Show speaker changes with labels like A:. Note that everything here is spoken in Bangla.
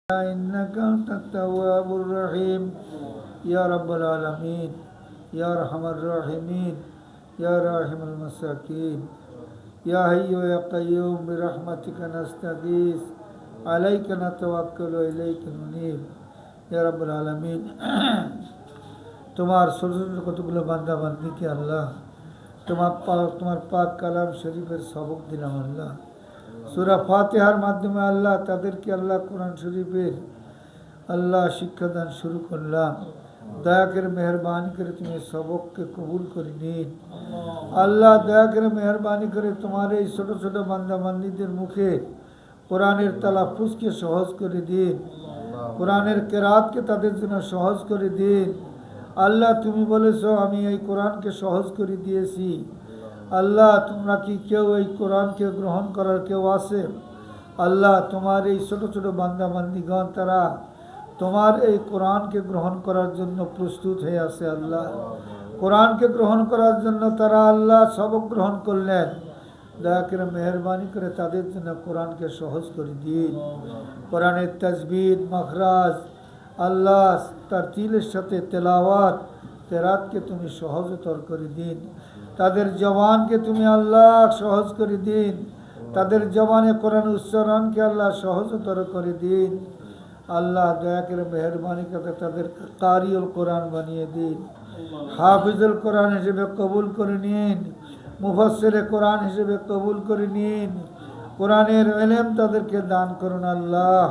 A: إنك أنت التواب الرحيم يا رب العالمين يا أرحم الراحمين يا راحم المساكين يا حي يا قيوم برحمتك نستغيث عليك نتوكل وإليك ننيب يا رب العالمين তোমার ছোট ছোট কতগুলো বান্দা বান্দিকে আল্লাহ তোমার পাক কালাম শরীফের সবক দিলাম আল্লাহ সূরা ফাতিহার মাধ্যমে আল্লাহ তাদেরকে আল্লাহ কোরআন শরীফের আল্লাহ শিক্ষাদান শুরু করলাম দয়া করে মেহরবানি করে তুমি সবককে কবুল করে নিন আল্লাহ দয়া করে মেহরবানি করে তোমার এই ছোট ছোট বান্দা বান্দিদের মুখে কোরআনের তালাফুজকে সহজ করে দিন কোরআনের কেরাতকে তাদের জন্য সহজ করে দিন আল্লাহ তুমি বলেছো আমি এই কোরআনকে সহজ করে দিয়েছি আল্লাহ তোমরা কি কেউ এই কোরআনকে গ্রহণ করার কেউ আছে আল্লাহ তোমার এই ছোট ছোট বান্দা বান্দিগণ তারা তোমার এই কোরআনকে গ্রহণ করার জন্য প্রস্তুত হয়ে আছে আল্লাহ কোরআনকে গ্রহণ করার জন্য তারা আল্লাহ সবক গ্রহণ করলেন দয়া করে মেহরবানি করে তাদের জন্য কোরআনকে সহজ করে দিন কোরআনের তাজবিদ মাখরাজ আল্লাহ তারতিলের সাথে তেলাওয়াত কেরাতকে তুমি সহজতর করে দিন তাদের জবানকে তুমি আল্লাহ সহজ করে দিন তাদের জবানে কোরআন উচ্চারণকে আল্লাহ সহজতর করে দিন আল্লাহ দয়া করে মেহরবানি করে তাদের কারিউল কোরআন বানিয়ে দিন হাফিজুল কোরআন হিসেবে কবুল করে নিন মুফাসসিরে কোরআন হিসেবে কবুল করে নিন কোরআনের ইলম তাদেরকে দান করুন আল্লাহ